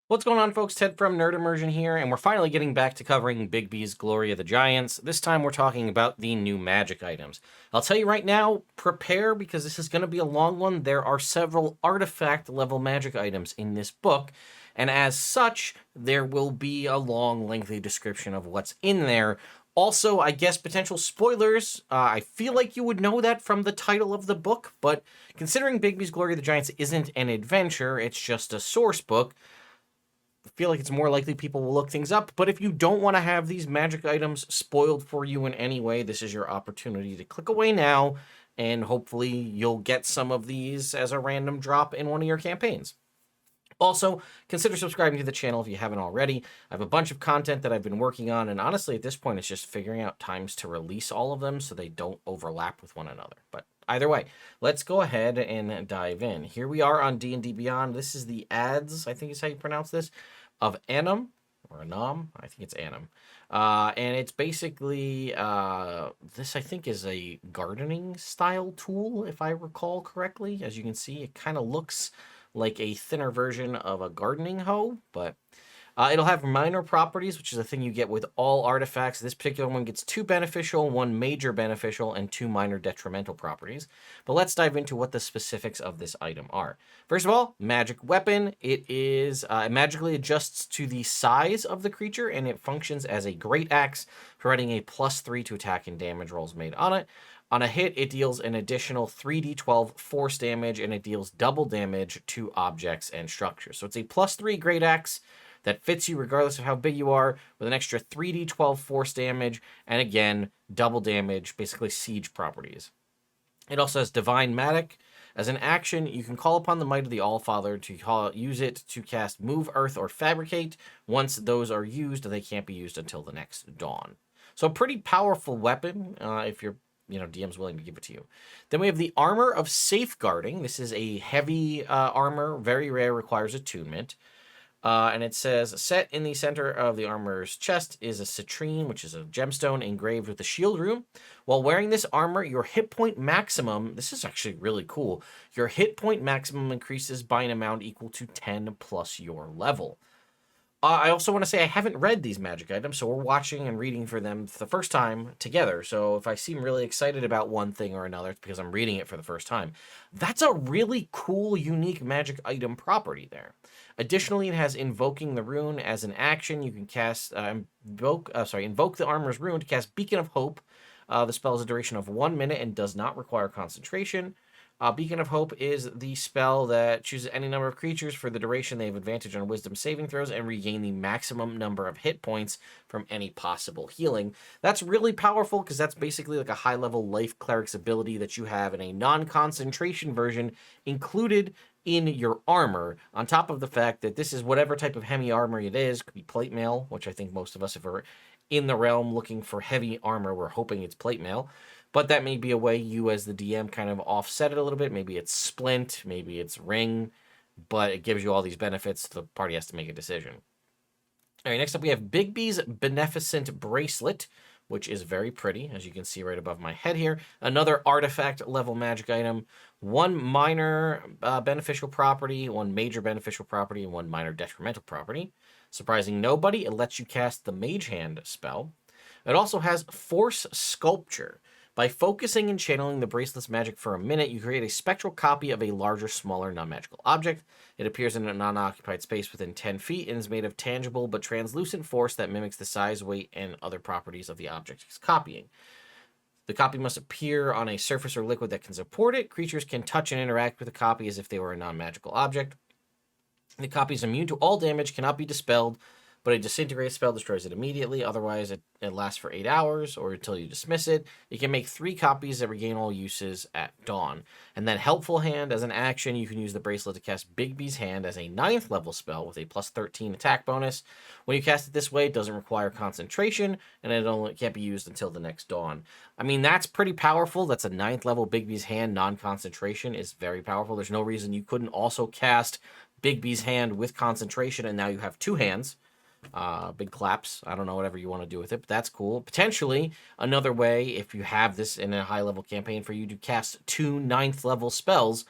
What's going on, folks? Ted from Nerd Immersion here, and we're finally getting back to covering Bigby's Glory of the Giants. This time we're talking about the new magic items. I'll tell you right now, prepare, because this is going to be a long one. There are several artifact-level magic items in this book, and as such, there will be a long, lengthy description of what's in there. Also, I guess potential spoilers. I feel like you would know that from the title of the book, but considering Bigby's Glory of the Giants isn't an adventure, it's just a source book, feel like it's more likely people will look things up. But if you don't want to have these magic items spoiled for you in any way, this is your opportunity to click away now, and hopefully you'll get some of these as a random drop in one of your campaigns. Also, consider subscribing to the channel if you haven't already. I have a bunch of content that I've been working on, and honestly, at this point, it's just figuring out times to release all of them so they don't overlap with one another. But either way, let's go ahead and dive in. Here we are on D&D Beyond. This is the ads, I think is how you pronounce this, of Anim, or Anam, I think it's Anim. And it's basically, this I think is a gardening style tool, if I recall correctly. As you can see, it kind of looks like a thinner version of a gardening hoe, but it'll have minor properties, which is a thing you get with all artifacts. This particular one gets 2 beneficial, 1 major beneficial, and 2 minor detrimental properties. But let's dive into what the specifics of this item are. First of all, magic weapon. It is it magically adjusts to the size of the creature, and it functions as a great axe, providing a +3 to attack and damage rolls made on it. On a hit, it deals an additional 3d12 force damage, and it deals double damage to objects and structures. So it's a +3 great axe that fits you regardless of how big you are, with an extra 3d12 force damage, and again, double damage, basically siege properties. It also has Divine Magic. As an action, you can call upon the might of the Allfather to use it to cast Move, Earth, or Fabricate. Once those are used, they can't be used until the next dawn. So a pretty powerful weapon, if your DM's willing to give it to you. Then we have the Armor of Safeguarding. This is a heavy armor, very rare, requires attunement. And it says, set in the center of the armor's chest is a citrine, which is a gemstone engraved with the shield rune. While wearing this armor, your hit point maximum, this is actually really cool, your hit point maximum increases by an amount equal to 10 plus your level. I also want to say I haven't read these magic items, so we're watching and reading for them for the first time together. So if I seem really excited about one thing or another, it's because I'm reading it for the first time. That's a really cool, unique magic item property there. Additionally, it has Invoking the Rune as an action. You can cast invoke the armor's rune to cast Beacon of Hope. The spell has a duration of 1 minute and does not require concentration. Beacon of Hope is the spell that chooses any number of creatures for the duration. They have advantage on wisdom saving throws and regain the maximum number of hit points from any possible healing. That's really powerful because that's basically like a high-level life cleric's ability that you have in a non-concentration version included in your armor, on top of the fact that this is whatever type of heavy armor it is. Could be plate mail, which I think most of us, if we're in the realm looking for heavy armor, we're hoping it's plate mail. But that may be a way you as the DM kind of offset it a little bit. Maybe it's splint, maybe it's ring, but it gives you all these benefits. The party has to make a decision. All right, next up we have Bigby's Beneficent Bracelet, which is very pretty, as you can see right above my head here. Another artifact level magic item. 1 minor beneficial property, 1 major beneficial property, and 1 minor detrimental property. Surprising nobody, it lets you cast the Mage Hand spell. It also has Force Sculpture. By focusing and channeling the bracelet's magic for a minute, you create a spectral copy of a larger, smaller, non-magical object. It appears in a non-occupied space within 10 feet and is made of tangible but translucent force that mimics the size, weight, and other properties of the object it's copying. The copy must appear on a surface or liquid that can support it. Creatures can touch and interact with the copy as if they were a non-magical object. The copy is immune to all damage, cannot be dispelled, but a disintegrate spell destroys it immediately. Otherwise, it lasts for 8 hours or until you dismiss it. You can make 3 copies that regain all uses at dawn. And then Helpful Hand, as an action, you can use the bracelet to cast Bigby's Hand as a 9th level spell with a +13 attack bonus. When you cast it this way, it doesn't require concentration, and it can't be used until the next dawn. I mean, that's pretty powerful. That's a 9th level Bigby's Hand. Non-concentration is very powerful. There's no reason you couldn't also cast Bigby's Hand with concentration, and now you have 2 hands. Big claps. I don't know, whatever you want to do with it, but that's cool. Potentially another way, if you have this in a high-level campaign, for you to cast 2 9th-level spells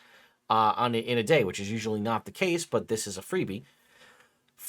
in a day, which is usually not the case, but this is a freebie.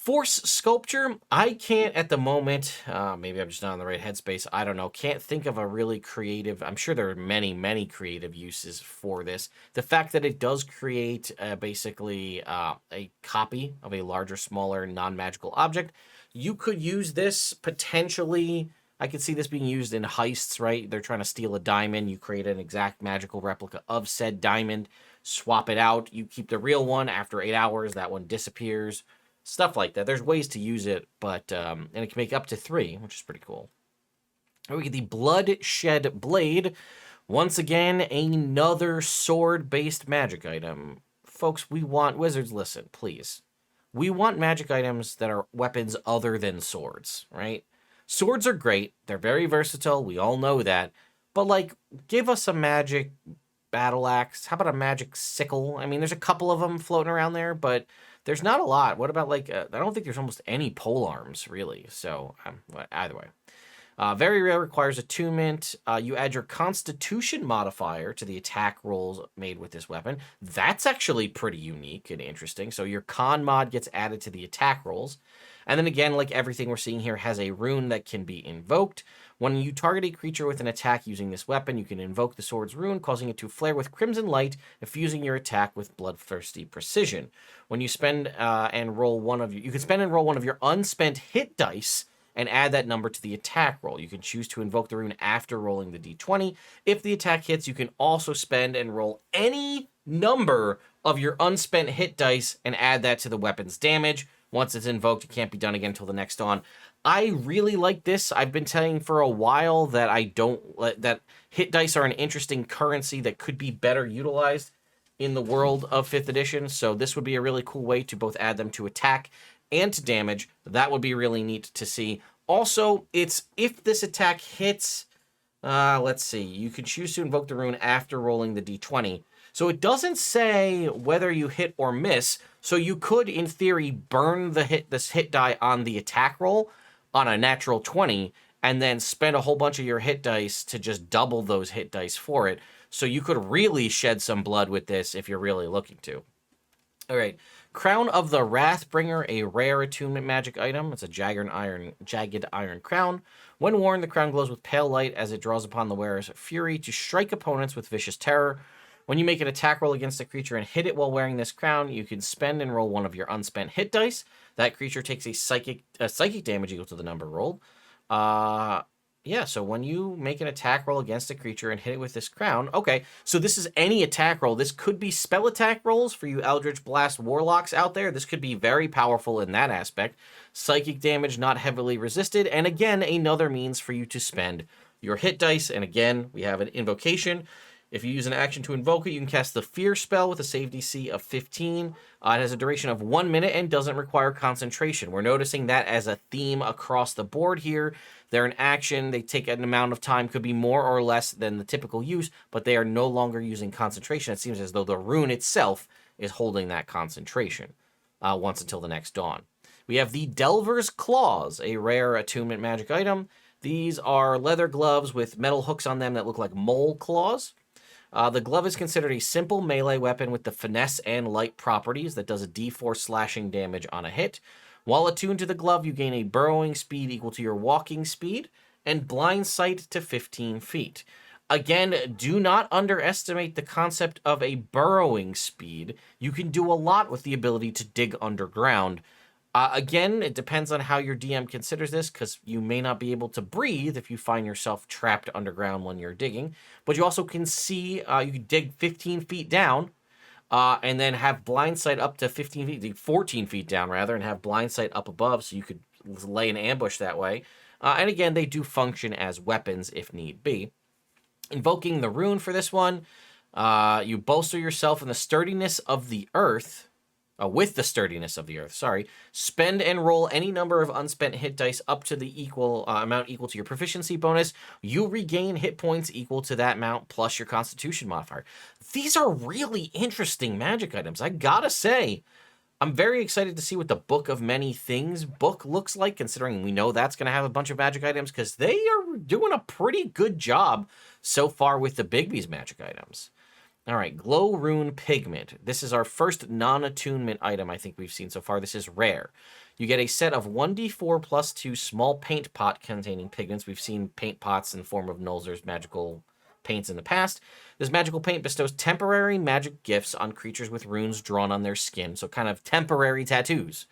Force Sculpture, I can't at the moment, maybe I'm just not in the right headspace, I don't know, can't think of a really creative, I'm sure there are many, many creative uses for this. The fact that it does create basically a copy of a larger, smaller, non-magical object, you could use this potentially, I could see this being used in heists, right? They're trying to steal a diamond, you create an exact magical replica of said diamond, swap it out, you keep the real one, after 8 hours, that one disappears. Stuff like that. There's ways to use it, but and it can make up to 3, which is pretty cool. And we get the Bloodshed Blade. Once again, another sword-based magic item. Folks, we want... Wizards, listen, please. We want magic items that are weapons other than swords, right? Swords are great. They're very versatile. We all know that. But, like, give us a magic battle axe. How about a magic sickle? I mean, there's a couple of them floating around there, but... there's not a lot. What about, like, I don't think there's almost any pole arms, really. So, either way. Very rare, requires attunement. You add your Constitution modifier to the attack rolls made with this weapon. That's actually pretty unique and interesting. So your Con mod gets added to the attack rolls. And then again, like everything we're seeing here, has a rune that can be invoked. When you target a creature with an attack using this weapon, you can invoke the sword's rune, causing it to flare with crimson light, infusing your attack with bloodthirsty precision. When you spend and roll one of you can spend and roll one of your unspent hit dice and add that number to the attack roll. You can choose to invoke the rune after rolling the d20. If the attack hits, you can also spend and roll any number of your unspent hit dice and add that to the weapon's damage. Once it's invoked, it can't be done again until the next dawn. I really like this. I've been telling for a while that that hit dice are an interesting currency that could be better utilized in the world of 5th edition. So this would be a really cool way to both add them to attack and to damage. That would be really neat to see. Also, it's if this attack hits, let's see, you can choose to invoke the rune after rolling the d20. So it doesn't say whether you hit or miss. So you could, in theory, burn this hit die on the attack roll on a natural 20, and then spend a whole bunch of your hit dice to just double those hit dice for it. So you could really shed some blood with this if you're really looking to. All right, Crown of the Wrathbringer, a rare attunement magic item. It's a jagged iron crown. When worn, the crown glows with pale light as it draws upon the wearer's fury to strike opponents with vicious terror. When you make an attack roll against a creature and hit it while wearing this crown, you can spend and roll one of your unspent hit dice. That creature takes a psychic damage equal to the number rolled. Yeah, so when you make an attack roll against a creature and hit it with this crown, okay, so this is any attack roll. This could be spell attack rolls for you Eldritch Blast Warlocks out there. This could be very powerful in that aspect. Psychic damage not heavily resisted, and again, another means for you to spend your hit dice. And again, we have an invocation. If you use an action to invoke it, you can cast the Fear spell with a save DC of 15. It has a duration of 1 minute and doesn't require concentration. We're noticing that as a theme across the board here. They're an action. They take an amount of time, could be more or less than the typical use, but they are no longer using concentration. It seems as though the rune itself is holding that concentration once until the next dawn. We have the Delver's Claws, a rare attunement magic item. These are leather gloves with metal hooks on them that look like mole claws. The glove is considered a simple melee weapon with the finesse and light properties that does a d4 slashing damage on a hit. While attuned to the glove, you gain a burrowing speed equal to your walking speed and blind sight to 15 feet. Again, do not underestimate the concept of a burrowing speed. You can do a lot with the ability to dig underground. Again, it depends on how your DM considers this, because you may not be able to breathe if you find yourself trapped underground when you're digging. But you also can see, you can dig 15 feet down, and then have blind sight up to 15 feet, dig 14 feet down rather, and have blind sight up above, so you could lay an ambush that way. And again, they do function as weapons if need be. Invoking the rune for this one, you bolster yourself in the sturdiness of the earth. With the sturdiness of the earth, sorry. Spend and roll any number of unspent hit dice up to the amount equal to your proficiency bonus. You regain hit points equal to that amount plus your constitution modifier. These are really interesting magic items. I gotta say, I'm very excited to see what the Book of Many Things book looks like, considering we know that's going to have a bunch of magic items, because they are doing a pretty good job so far with the Bigby's magic items. All right, Glow Rune Pigment. This is our first non-attunement item I think we've seen so far. This is rare. You get a set of 1d4 plus 2 small paint pot containing pigments. We've seen paint pots in the form of Nulzur's magical paints in the past. This magical paint bestows temporary magic gifts on creatures with runes drawn on their skin, so kind of temporary tattoos.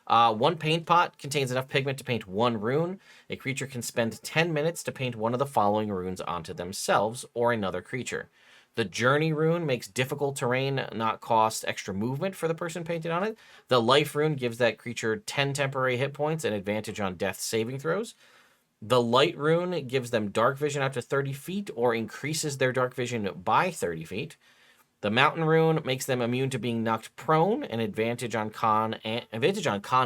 One paint pot contains enough pigment to paint one rune. A creature can spend 10 minutes to paint one of the following runes onto themselves or another creature. The Journey rune makes difficult terrain not cost extra movement for the person painted on it. The Life rune gives that creature 10 temporary hit points and advantage on death saving throws. The Light rune gives them dark vision up to 30 feet or increases their dark vision by 30 feet. The Mountain rune makes them immune to being knocked prone and advantage on con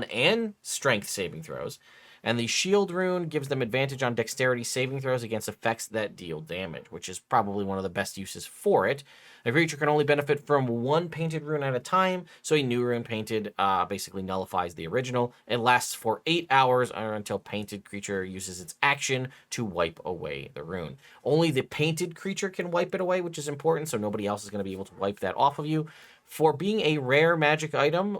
and strength saving throws. And the Shield rune gives them advantage on dexterity saving throws against effects that deal damage, which is probably one of the best uses for it. A creature can only benefit from one painted rune at a time, so a new rune painted basically nullifies the original. It lasts for 8 hours or until painted creature uses its action to wipe away the rune. Only the painted creature can wipe it away, which is important, so nobody else is going to be able to wipe that off of you. For being a rare magic item,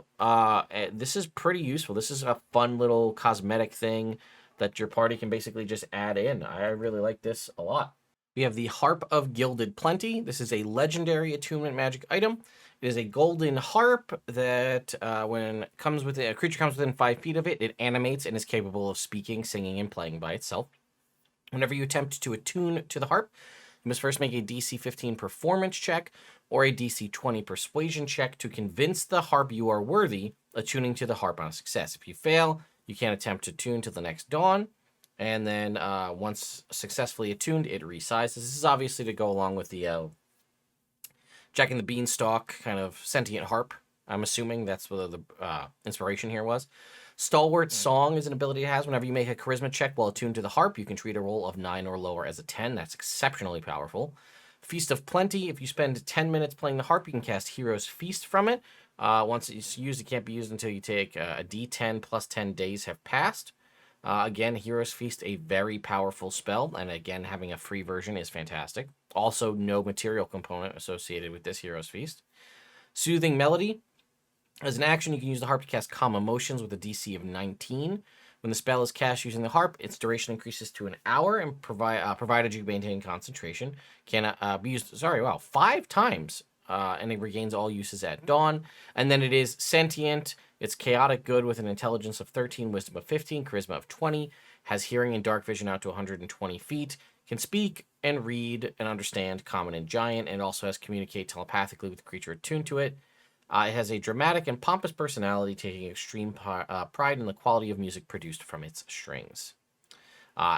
this is pretty useful. This is a fun little cosmetic thing that your party can basically just add in. I really like this a lot. We have the Harp of Gilded Plenty. This is a legendary attunement magic item. It is a golden harp that when a creature comes within 5 feet of it, it animates and is capable of speaking, singing, and playing by itself. Whenever you attempt to attune to the harp, you must first make a DC 15 performance check or a DC 20 persuasion check to convince the harp you are worthy, attuning to the harp on a success. If you fail, you can't attempt to tune till the next dawn. And then once successfully attuned, it resizes. This is obviously to go along with the Jack and the Beanstalk kind of sentient harp. I'm assuming that's what the inspiration here was. Stalwart Song is an ability it has. Whenever you make a charisma check while attuned to the harp, you can treat a roll of 9 or lower as a 10. That's exceptionally powerful. Feast of Plenty. If you spend 10 minutes playing the harp, you can cast Hero's Feast from it. Once it's used, it can't be used until you take a D10 plus 10 days have passed. Again, Hero's Feast, a very powerful spell, and again, having a free version is fantastic. Also, no material component associated with this Hero's Feast. Soothing Melody. As an action, you can use the harp to cast Calm Emotions with a DC of 19. When the spell is cast using the harp, its duration increases to an hour, and provided you maintain concentration, can be used 5 times, and it regains all uses at dawn. And then it is sentient. It's chaotic good with an intelligence of 13, wisdom of 15, charisma of 20, has hearing and dark vision out to 120 feet, can speak and read and understand common and giant, and also has communicate telepathically with the creature attuned to it. It has a dramatic and pompous personality, taking extreme pride in the quality of music produced from its strings.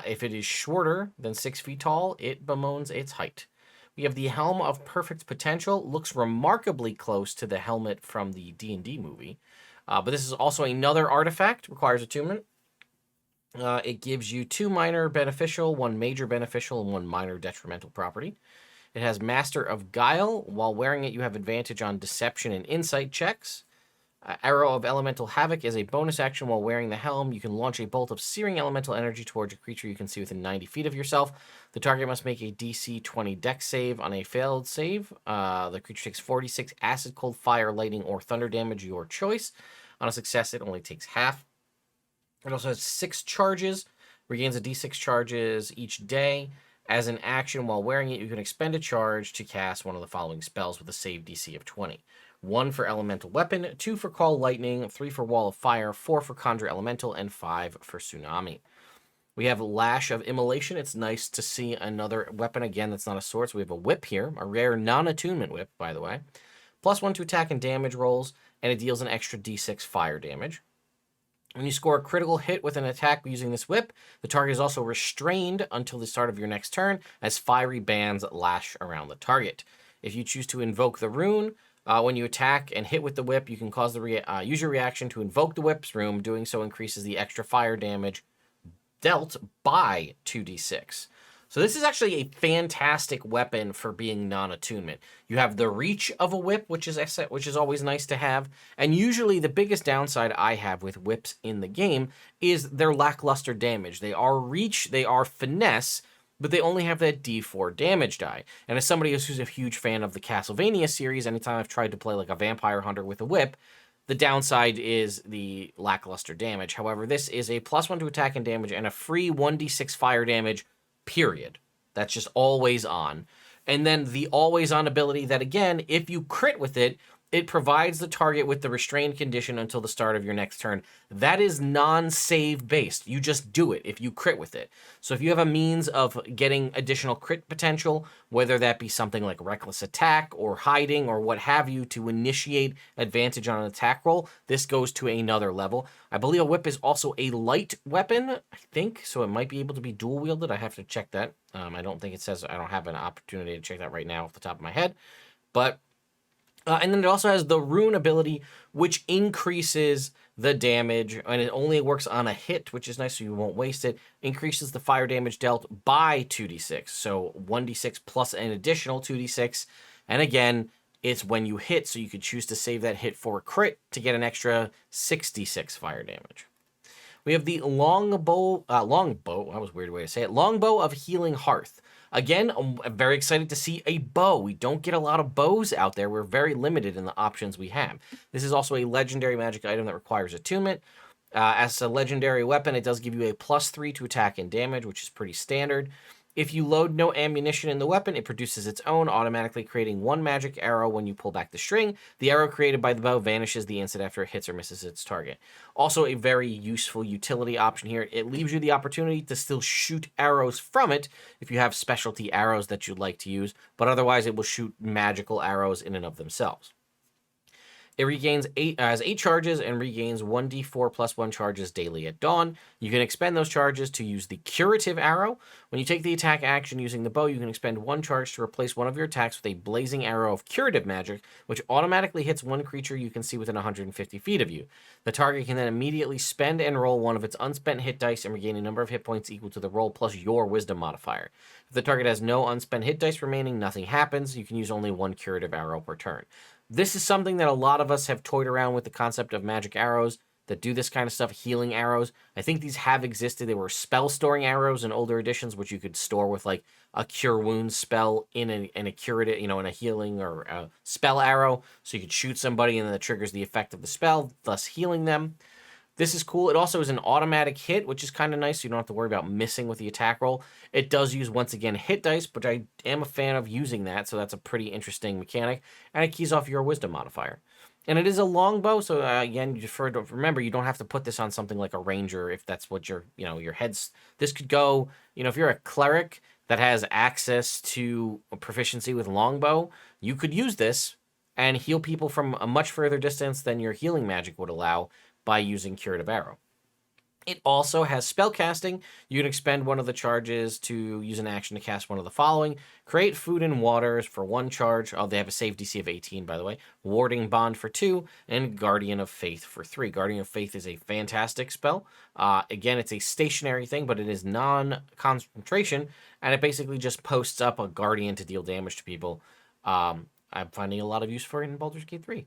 If it is shorter than 6 feet tall, it bemoans its height. We have the Helm of Perfect Potential. Looks remarkably close to the helmet from the D&D movie. But this is also another artifact, requires attunement. It gives you 2 minor beneficial, 1 major beneficial, and 1 minor detrimental property. It has Master of Guile. While wearing it, you have advantage on deception and insight checks. Arrow of Elemental Havoc is a bonus action. While wearing the helm, you can launch a bolt of searing elemental energy towards a creature you can see within 90 feet of yourself. The target must make a DC 20 dex save. On a failed save, the creature takes 46 acid, cold, fire, lightning, or thunder damage, your choice. On a success, it only takes half. It also has 6 charges, regains a d6 charges each day. As an action, while wearing it, you can expend a charge to cast one of the following spells with a save DC of 20. 1 for Elemental Weapon, 2 for Call Lightning, 3 for Wall of Fire, 4 for Conjure Elemental, and 5 for Tsunami. We have Lash of Immolation. It's nice to see another weapon again that's not a sword. So we have a whip here, a rare non-attunement whip, by the way. +1 to attack and damage rolls, and it deals an extra d6 fire damage. When you score a critical hit with an attack using this whip, the target is also restrained until the start of your next turn, as fiery bands lash around the target. If you choose to invoke the rune, when you attack and hit with the whip, you can cause use your reaction to invoke the whip's rune. Doing so increases the extra fire damage dealt by 2d6. So this is actually a fantastic weapon for being non-attunement. You have the reach of a whip, which is always nice to have. And usually the biggest downside I have with whips in the game is their lackluster damage. They are reach, they are finesse, but they only have that D4 damage die. And as somebody who's a huge fan of the Castlevania series, anytime I've tried to play like a vampire hunter with a whip, The downside is the lackluster damage. However, this is a +1 to attack and damage and a free 1d6 fire damage, period. That's just always on. And then the always on ability that, again, if you crit with it, it provides the target with the restrained condition until the start of your next turn. That is non-save based. You just do it if you crit with it. So if you have a means of getting additional crit potential, whether that be something like reckless attack or hiding or what have you to initiate advantage on an attack roll, this goes to another level. I believe a whip is also a light weapon, I think, so it might be able to be dual wielded. I have to check that. I don't think it says, I don't have an opportunity to check that right now off the top of my head. But and then it also has the Rune ability, which increases the damage, and it only works on a hit, which is nice, so you won't waste it. Increases the fire damage dealt by 2d6, so 1d6 plus an additional 2d6. And again, it's when you hit, so you could choose to save that hit for a crit to get an extra 6d6 fire damage. We have the longbow, that was a weird way to say it, Longbow of Healing Hearth. Again, I'm very excited to see a bow. We don't get a lot of bows out there. We're very limited in the options we have. This is also a legendary magic item that requires attunement. As a legendary weapon, it does give you a +3 to attack and damage, which is pretty standard. If you load no ammunition in the weapon, it produces its own, automatically creating 1 magic arrow when you pull back the string. The arrow created by the bow vanishes the instant after it hits or misses its target. Also a very useful utility option here. It leaves you the opportunity to still shoot arrows from it if you have specialty arrows that you'd like to use, but otherwise it will shoot magical arrows in and of themselves. It has 8 charges and regains 1d4 plus 1 charges daily at dawn. You can expend those charges to use the curative arrow. When you take the attack action using the bow, you can expend 1 charge to replace one of your attacks with a blazing arrow of curative magic, which automatically hits 1 creature you can see within 150 feet of you. The target can then immediately spend and roll one of its unspent hit dice and regain a number of hit points equal to the roll plus your wisdom modifier. If the target has no unspent hit dice remaining, nothing happens. You can use only 1 curative arrow per turn. This is something that a lot of us have toyed around with, the concept of magic arrows that do this kind of stuff, healing arrows. I think these have existed. They were spell storing arrows in older editions, which you could store with like a cure wounds spell in a curative, in a healing or a spell arrow. So you could shoot somebody and then it triggers the effect of the spell, thus healing them. This is cool. It also is an automatic hit, which is kind of nice. So you don't have to worry about missing with the attack roll. It does use, once again, hit dice, but I am a fan of using that. So that's a pretty interesting mechanic. And it keys off your wisdom modifier. And it is a longbow. So again, remember, you don't have to put this on something like a ranger if that's what your head's. This could go, if you're a cleric that has access to a proficiency with longbow, you could use this and heal people from a much further distance than your healing magic would allow by using Curative Arrow. It also has spellcasting. You can expend one of the charges to use an action to cast one of the following. Create Food and Waters for 1 charge. Oh, they have a save DC of 18, by the way. Warding Bond for 2, and Guardian of Faith for 3. Guardian of Faith is a fantastic spell. Again, it's a stationary thing, but it is non-concentration, and it basically just posts up a Guardian to deal damage to people. I'm finding a lot of use for it in Baldur's Gate 3.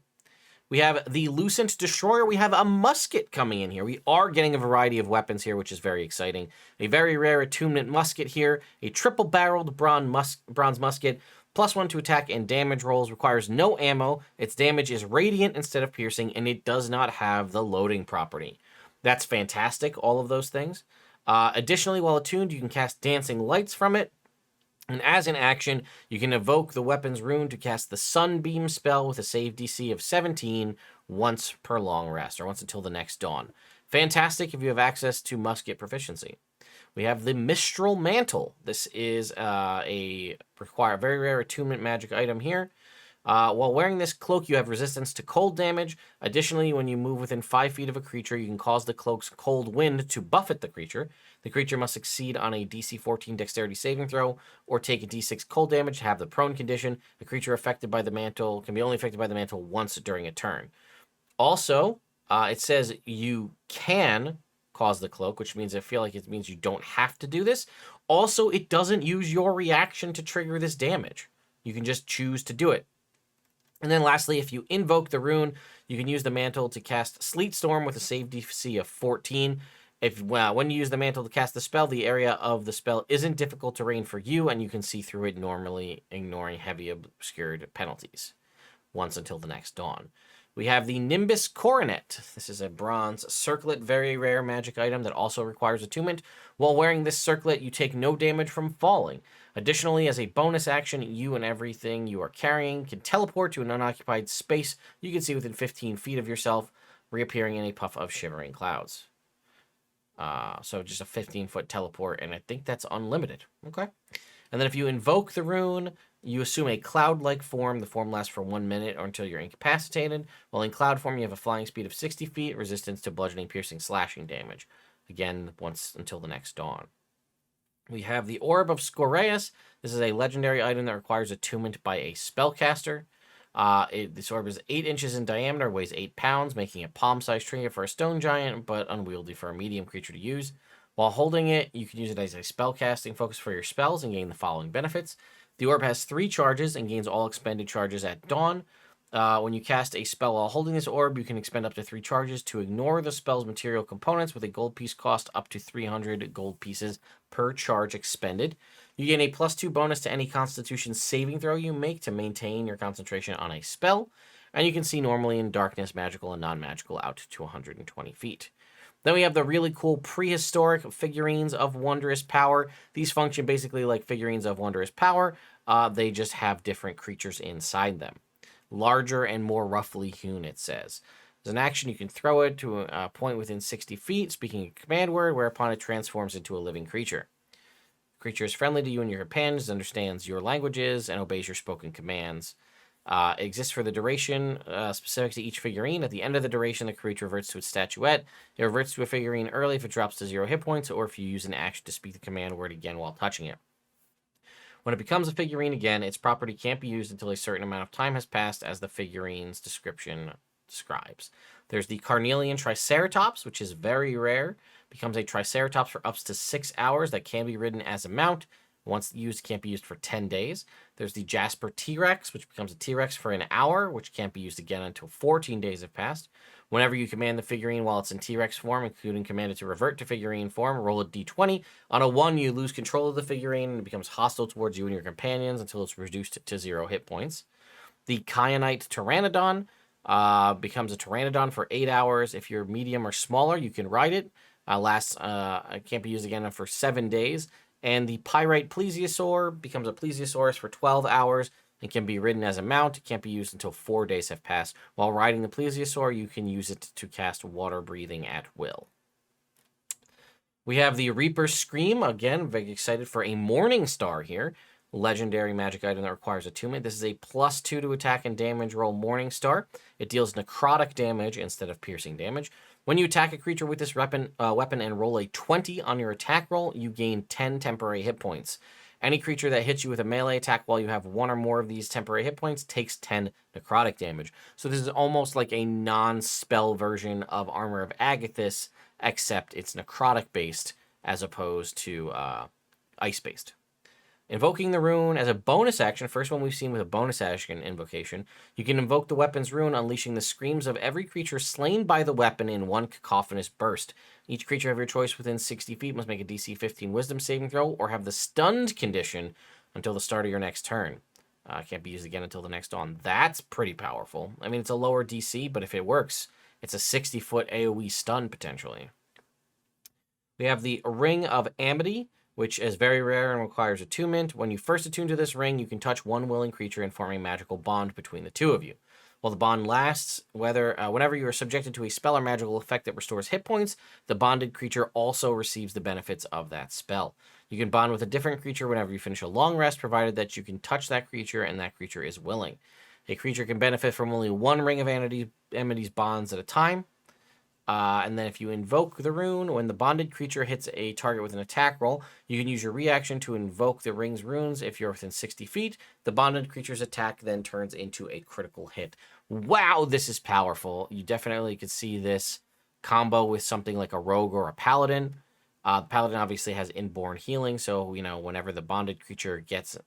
We have the Lucent Destroyer. We have a musket coming in here. We are getting a variety of weapons here, which is very exciting. A very rare attunement musket here. A triple-barreled bronze musket. +1 to attack and damage rolls. Requires no ammo. Its damage is radiant instead of piercing, and it does not have the loading property. That's fantastic, all of those things. Additionally, while attuned, you can cast Dancing Lights from it. And as an action, you can evoke the weapon's rune to cast the Sunbeam spell with a save DC of 17 once per long rest, or once until the next dawn. Fantastic if you have access to musket proficiency. We have the Mistral Mantle. This is very rare attunement magic item here. While wearing this cloak, you have resistance to cold damage. Additionally, when you move within 5 feet of a creature, you can cause the cloak's cold wind to buffet the creature. The creature must succeed on a DC 14 dexterity saving throw or take a D6 cold damage to have the prone condition. The creature affected by the mantle can be only affected by the mantle once during a turn. Also, it says you can cause the cloak, which means it means you don't have to do this. Also, it doesn't use your reaction to trigger this damage. You can just choose to do it. And then lastly, if you invoke the rune, you can use the mantle to cast Sleet Storm with a save DC of 14. When you use the mantle to cast the spell, the area of the spell isn't difficult terrain for you, and you can see through it normally, ignoring heavy obscured penalties once until the next dawn. We have the Nimbus Coronet. This is a bronze circlet, very rare magic item that also requires attunement. While wearing this circlet, you take no damage from falling. Additionally, as a bonus action, you and everything you are carrying can teleport to an unoccupied space you can see within 15 feet of yourself, reappearing in a puff of shimmering clouds. So just a 15-foot teleport, and I think that's unlimited. Okay. And then if you invoke the rune, you assume a cloud-like form. The form lasts for 1 minute or until you're incapacitated. While in cloud form, you have a flying speed of 60 feet, resistance to bludgeoning, piercing, slashing damage. Again, once until the next dawn. We have the Orb of Scorers. This is a legendary item that requires attunement by a spellcaster. This orb is 8 inches in diameter, weighs 8 pounds, making a palm-sized trinket for a stone giant, but unwieldy for a medium creature to use. While holding it, you can use it as a spellcasting focus for your spells and gain the following benefits. The orb has 3 charges and gains all expended charges at dawn. When you cast a spell while holding this orb, you can expend up to 3 charges to ignore the spell's material components with a gold piece cost up to 300 gold pieces per charge expended. You gain a +2 bonus to any Constitution saving throw you make to maintain your concentration on a spell. And you can see normally in darkness, magical, and non-magical out to 120 feet. Then we have the really cool prehistoric figurines of wondrous power. These function basically like figurines of wondrous power. They just have different creatures inside them. Larger and more roughly hewn, it says. As an action, you can throw it to a point within 60 feet, speaking a command word, whereupon it transforms into a living creature. The creature is friendly to you and your companions, understands your languages, and obeys your spoken commands. It exists for the duration specific to each figurine. At the end of the duration, the creature reverts to its statuette. It reverts to a figurine early if it drops to 0 hit points, or if you use an action to speak the command word again while touching it. When it becomes a figurine again, its property can't be used until a certain amount of time has passed, as the figurine's description describes. There's the Carnelian Triceratops, which is very rare. Becomes a Triceratops for up to 6 hours that can be ridden as a mount. Once used, can't be used for 10 days. There's the Jasper T-Rex, which becomes a T-Rex for an hour, which can't be used again until 14 days have passed. Whenever you command the figurine while it's in T-Rex form, including command it to revert to figurine form, roll a d20. On a 1, you lose control of the figurine, and it becomes hostile towards you and your companions until it's reduced to 0 hit points. The Kyanite Pteranodon becomes a Pteranodon for 8 hours. If you're medium or smaller, you can ride it. It can't be used again for 7 days. And the Pyrite Plesiosaur becomes a Plesiosaurus for 12 hours and can be ridden as a mount. It can't be used until 4 days have passed. While riding the Plesiosaur, you can use it to cast water breathing at will. We have the Reaper's Scream. Again, very excited for a Morning Star here. Legendary magic item that requires attunement. This is a +2 to attack and damage roll Morning Star. It deals necrotic damage instead of piercing damage. When you attack a creature with this weapon and roll a 20 on your attack roll, you gain 10 temporary hit points. Any creature that hits you with a melee attack while you have 1 or more of these temporary hit points takes 10 necrotic damage. So this is almost like a non-spell version of Armor of Agathis, except it's necrotic-based as opposed to ice-based. Invoking the rune as a bonus action, first one we've seen with a bonus action invocation, you can invoke the weapon's rune, unleashing the screams of every creature slain by the weapon in one cacophonous burst. Each creature of your choice within 60 feet must make a DC 15 wisdom saving throw or have the stunned condition until the start of your next turn. Can't be used again until the next dawn. That's pretty powerful. I mean, it's a lower DC, but if it works, it's a 60-foot AoE stun potentially. We have the Ring of Amity, which is very rare and requires attunement. When you first attune to this ring, you can touch one willing creature and form a magical bond between the two of you. While the bond lasts, whenever you are subjected to a spell or magical effect that restores hit points, the bonded creature also receives the benefits of that spell. You can bond with a different creature whenever you finish a long rest, provided that you can touch that creature and that creature is willing. A creature can benefit from only one Ring of Amity's bonds at a time. And then if you invoke the rune, when the bonded creature hits a target with an attack roll, you can use your reaction to invoke the ring's runes. If you're within 60 feet, the bonded creature's attack then turns into a critical hit. Wow, this is powerful. You definitely could see this combo with something like a rogue or a paladin. The paladin obviously has inborn healing, so whenever the bonded creature gets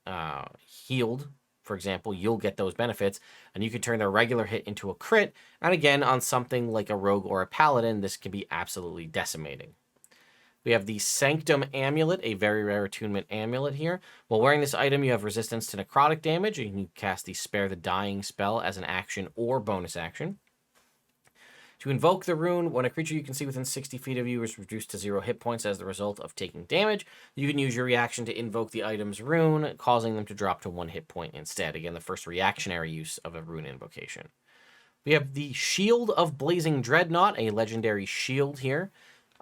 healed, for example, you'll get those benefits, and you can turn their regular hit into a crit. And again, on something like a rogue or a paladin, this can be absolutely decimating. We have the Sanctum Amulet, a very rare attunement amulet here. While wearing this item, you have resistance to necrotic damage, and you can cast the Spare the Dying spell as an action or bonus action. To invoke the rune, when a creature you can see within 60 feet of you is reduced to 0 hit points as the result of taking damage, you can use your reaction to invoke the item's rune, causing them to drop to 1 hit point instead. Again, the first reactionary use of a rune invocation. We have the Shield of Blazing Dreadnought, a legendary shield here.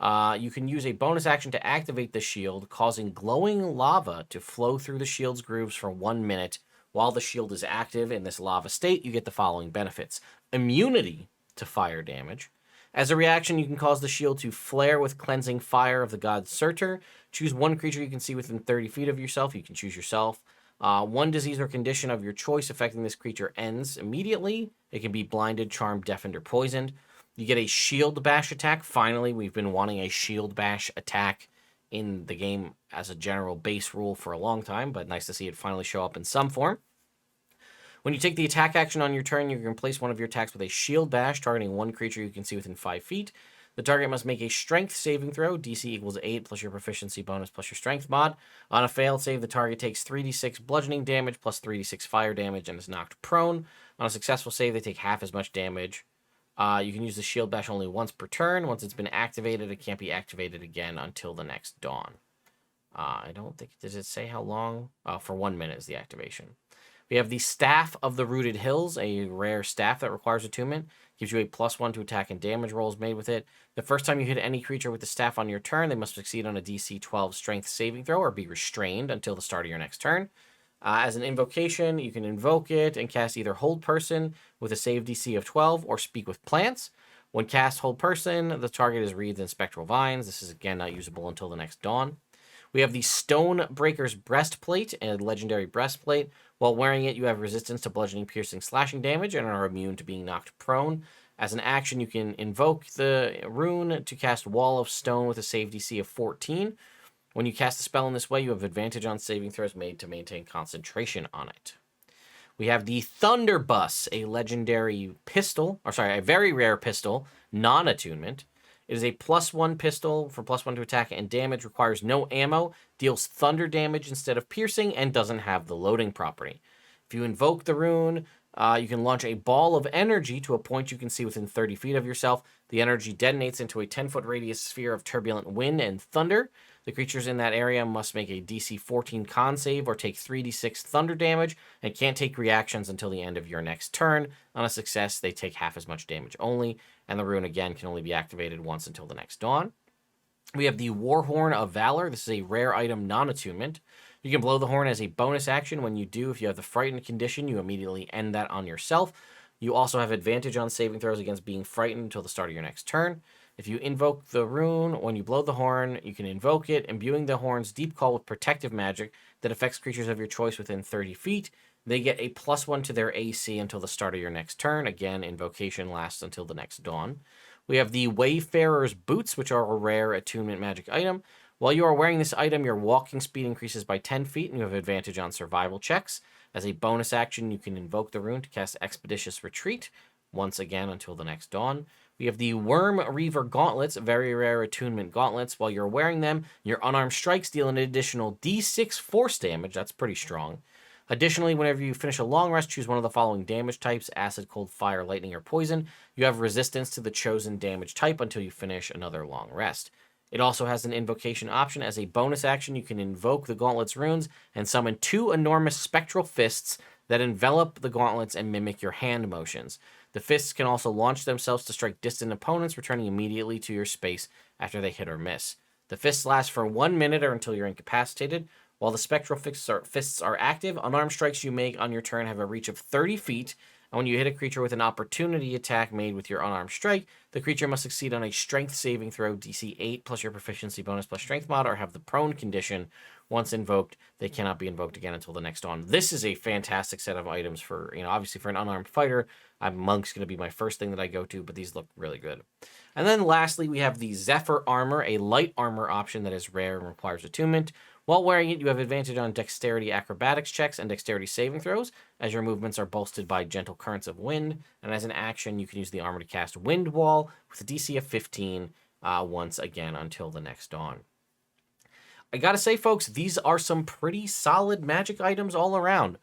You can use a bonus action to activate the shield, causing glowing lava to flow through the shield's grooves for 1 minute. While the shield is active in this lava state, you get the following benefits. Immunity to fire damage. As a reaction, you can cause the shield to flare with cleansing fire of the god Surtur. Choose one creature you can see within 30 feet of yourself. You can choose yourself. One disease or condition of your choice affecting this creature ends immediately. It can be blinded, charmed, deafened, or poisoned. You get a shield bash attack. Finally, we've been wanting a shield bash attack in the game as a general base rule for a long time, but nice to see it finally show up in some form. When you take the attack action on your turn, you can replace one of your attacks with a shield bash, targeting one creature you can see within 5 feet. The target must make a strength saving throw, DC equals 8 plus your proficiency bonus plus your strength mod. On a failed save, the target takes 3d6 bludgeoning damage plus 3d6 fire damage and is knocked prone. On a successful save, they take half as much damage. You can use the shield bash only once per turn. Once it's been activated, it can't be activated again until the next dawn. I don't think, does it say how long? For 1 minute is the activation. We have the Staff of the Rooted Hills, a rare staff that requires attunement. Gives you a +1 to attack and damage rolls made with it. The first time you hit any creature with the staff on your turn, they must succeed on a DC 12 strength saving throw or be restrained until the start of your next turn. As an invocation, you can invoke it and cast either Hold Person with a save DC of 12 or Speak with Plants. When cast Hold Person, the target is wreathed in spectral vines. This is again not usable until the next dawn. We have the Stonebreaker's Breastplate, a legendary breastplate. While wearing it, you have resistance to bludgeoning, piercing, slashing damage, and are immune to being knocked prone. As an action, you can invoke the rune to cast Wall of Stone with a save DC of 14. When you cast the spell in this way, you have advantage on saving throws made to maintain concentration on it. We have the Thunderbusts, a legendary pistol, a very rare pistol, non-attunement. It is a +1 pistol for +1 to attack and damage, requires no ammo, deals thunder damage instead of piercing, and doesn't have the loading property. If you invoke the rune, you can launch a ball of energy to a point you can see within 30 feet of yourself. The energy detonates into a 10-foot radius sphere of turbulent wind and thunder. The creatures in that area must make a DC 14 con save or take 3d6 thunder damage and can't take reactions until the end of your next turn. On a success, they take half as much damage only, and the rune again can only be activated once until the next dawn. We have the Warhorn of Valor. This is a rare item non-attunement. You can blow the horn as a bonus action. When you do, if you have the frightened condition, you immediately end that on yourself. You also have advantage on saving throws against being frightened until the start of your next turn. If you invoke the rune, when you blow the horn, you can invoke it, imbuing the horn's deep call with protective magic that affects creatures of your choice within 30 feet. They get a +1 to their AC until the start of your next turn. Again, invocation lasts until the next dawn. We have the Wayfarer's Boots, which are a rare attunement magic item. While you are wearing this item, your walking speed increases by 10 feet, and you have advantage on survival checks. As a bonus action, you can invoke the rune to cast Expeditious Retreat, once again until the next dawn. We have the Worm Reaver Gauntlets, very rare attunement gauntlets. While you're wearing them, your unarmed strikes deal an additional D6 force damage. That's pretty strong. Additionally, whenever you finish a long rest, choose one of the following damage types: acid, cold, fire, lightning, or poison. You have resistance to the chosen damage type until you finish another long rest. It also has an invocation option. As a bonus action, you can invoke the gauntlet's runes and summon 2 enormous spectral fists that envelop the gauntlets and mimic your hand motions. The fists can also launch themselves to strike distant opponents, returning immediately to your space after they hit or miss. The fists last for 1 minute or until you're incapacitated. While the spectral fists are active, unarmed strikes you make on your turn have a reach of 30 feet, and when you hit a creature with an opportunity attack made with your unarmed strike, the creature must succeed on a strength saving throw, DC 8 plus your proficiency bonus plus strength mod, or have the prone condition. Once invoked, they cannot be invoked again until the next dawn. This is a fantastic set of items for, obviously for an unarmed fighter. Monk's going to be my first thing that I go to, but these look really good. And then lastly, we have the Zephyr Armor, a light armor option that is rare and requires attunement. While wearing it, you have advantage on dexterity acrobatics checks and dexterity saving throws, as your movements are bolstered by gentle currents of wind. And as an action, you can use the armor to cast Wind Wall with a DC of 15 once again until the next dawn. I gotta say, folks, these are some pretty solid magic items all around.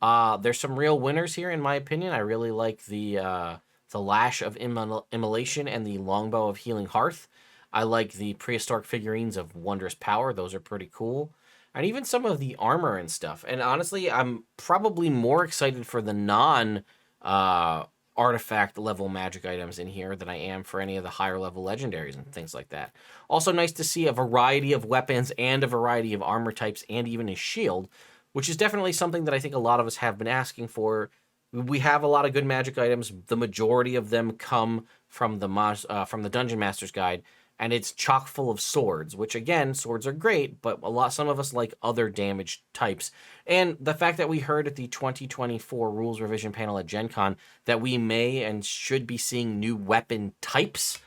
There's some real winners here, in my opinion. I really like the the Lash of Immolation and the Longbow of Healing Hearth. I like the prehistoric figurines of Wondrous Power. Those are pretty cool. And even some of the armor and stuff. And honestly, I'm probably more excited for the non-artifact level magic items in here than I am for any of the higher level legendaries and things like that. Also nice to see a variety of weapons and a variety of armor types and even a shield, which is definitely something that I think a lot of us have been asking for. We have a lot of good magic items. The majority of them come from the Dungeon Master's Guide, and it's chock full of swords, which again, swords are great, but some of us like other damage types. And the fact that we heard at the 2024 rules revision panel at Gen Con that we may and should be seeing new weapon types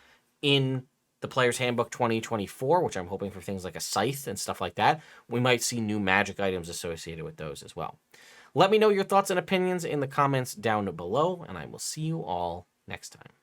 in the Player's Handbook 2024, which I'm hoping for things like a scythe and stuff like that. We might see new magic items associated with those as well. Let me know your thoughts and opinions in the comments down below, and I will see you all next time.